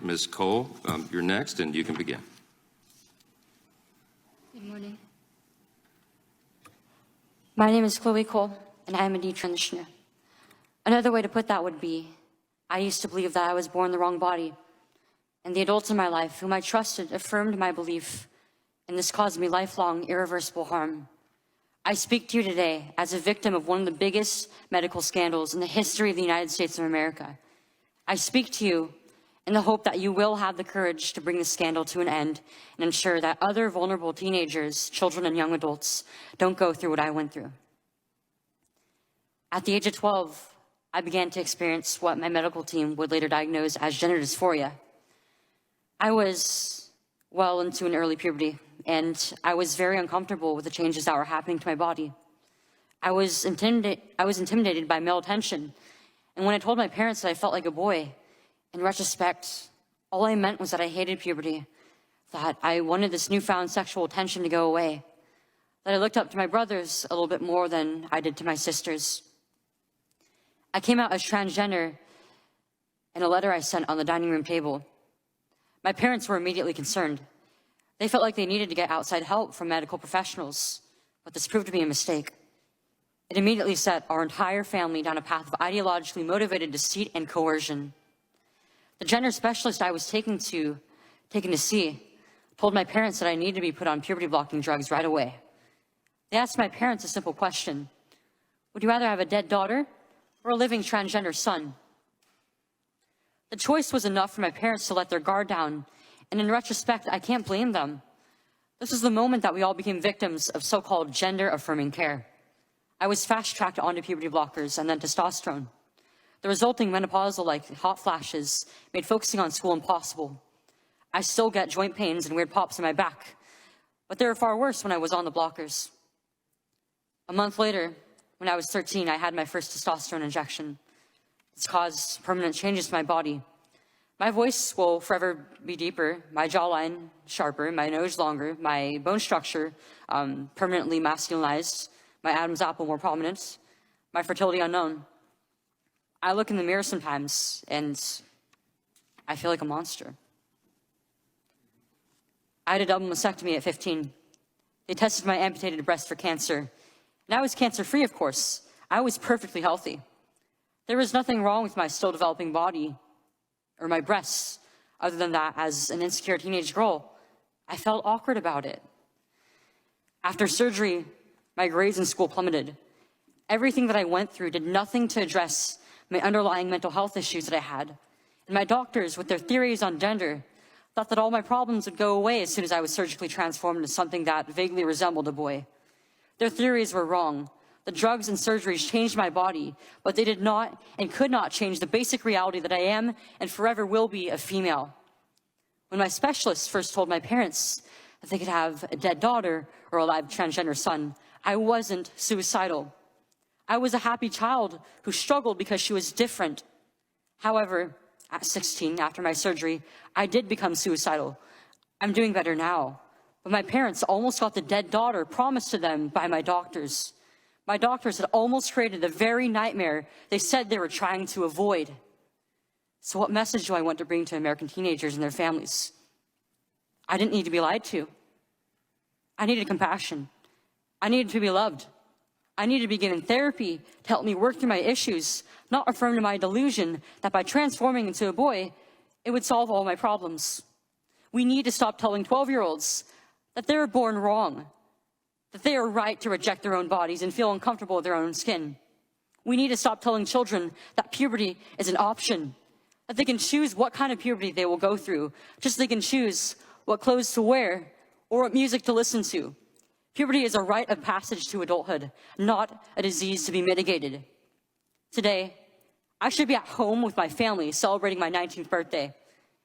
Ms. Cole, you're next, and you can begin. Good morning. My name is Chloe Cole, and I am a detransitioner. Another way to put that would be, I used to believe that I was born in the wrong body, and the adults in my life whom I trusted affirmed my belief, and this caused me lifelong, irreversible harm. I speak to you today as a victim of one of the biggest medical scandals in the history of the United States of America. I speak to you in the hope that you will have the courage to bring the scandal to an end and ensure that other vulnerable teenagers, children, and young adults don't go through what I went through. At the age of 12, I began to experience what my medical team would later diagnose as gender dysphoria. I was well into an early puberty, and I was very uncomfortable with the changes that were happening to my body. I was intimidated by male attention, and when I told my parents that I felt like a boy, in retrospect, all I meant was that I hated puberty, that I wanted this newfound sexual attention to go away, that I looked up to my brothers a little bit more than I did to my sisters. I came out as transgender in a letter I sent on the dining room table. My parents were immediately concerned. They felt like they needed to get outside help from medical professionals, but this proved to be a mistake. It immediately set our entire family down a path of ideologically motivated deceit and coercion. The gender specialist I was taken to see told my parents that I needed to be put on puberty-blocking drugs right away. They asked my parents a simple question: would you rather have a dead daughter or a living transgender son? The choice was enough for my parents to let their guard down, and in retrospect, I can't blame them. This was the moment that we all became victims of so-called gender-affirming care. I was fast-tracked onto puberty blockers and then testosterone. The resulting menopausal-like hot flashes made focusing on school impossible. I still get joint pains and weird pops in my back, but they were far worse when I was on the blockers. A month later, when I was 13, I had my first testosterone injection. It's caused permanent changes to my body. My voice will forever be deeper, my jawline sharper, my nose longer, my bone structure permanently masculinized, my Adam's apple more prominent, my fertility unknown. I look in the mirror sometimes and I feel like a monster. I had a double mastectomy at 15. They tested my amputated breast for cancer. And I was cancer-free, of course. I was perfectly healthy. There was nothing wrong with my still developing body or my breasts, other than that, as an insecure teenage girl, I felt awkward about it. After surgery, my grades in school plummeted. Everything that I went through did nothing to address my underlying mental health issues that I had. And my doctors, with their theories on gender, thought that all my problems would go away as soon as I was surgically transformed into something that vaguely resembled a boy. Their theories were wrong. The drugs and surgeries changed my body, but they did not and could not change the basic reality that I am and forever will be a female. When my specialist first told my parents that they could have a dead daughter or a live transgender son, I wasn't suicidal. I was a happy child who struggled because she was different. However, at 16, after my surgery, I did become suicidal. I'm doing better now, but my parents almost got the dead daughter promised to them by my doctors. My doctors had almost created the very nightmare they said they were trying to avoid. So what message do I want to bring to American teenagers and their families? I didn't need to be lied to. I needed compassion. I needed to be loved. I needed to be given therapy to help me work through my issues, not affirm to my delusion that by transforming into a boy, it would solve all my problems. We need to stop telling 12-year-olds that they were born wrong, that they are right to reject their own bodies and feel uncomfortable with their own skin. We need to stop telling children that puberty is an option, that they can choose what kind of puberty they will go through, just so they can choose what clothes to wear or what music to listen to. Puberty is a rite of passage to adulthood, not a disease to be mitigated. Today, I should be at home with my family celebrating my 19th birthday,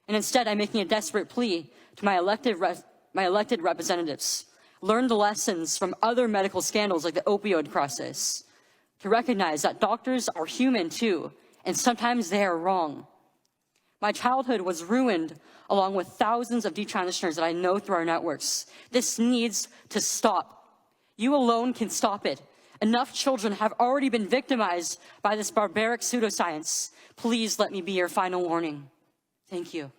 and instead I'm making a desperate plea to my elected representatives. Learn the lessons from other medical scandals like the opioid crisis, to recognize that doctors are human too, and sometimes they are wrong. My childhood was ruined along with thousands of detransitioners that I know through our networks. This needs to stop. You alone can stop it. Enough children have already been victimized by this barbaric pseudoscience. Please let me be your final warning. Thank you.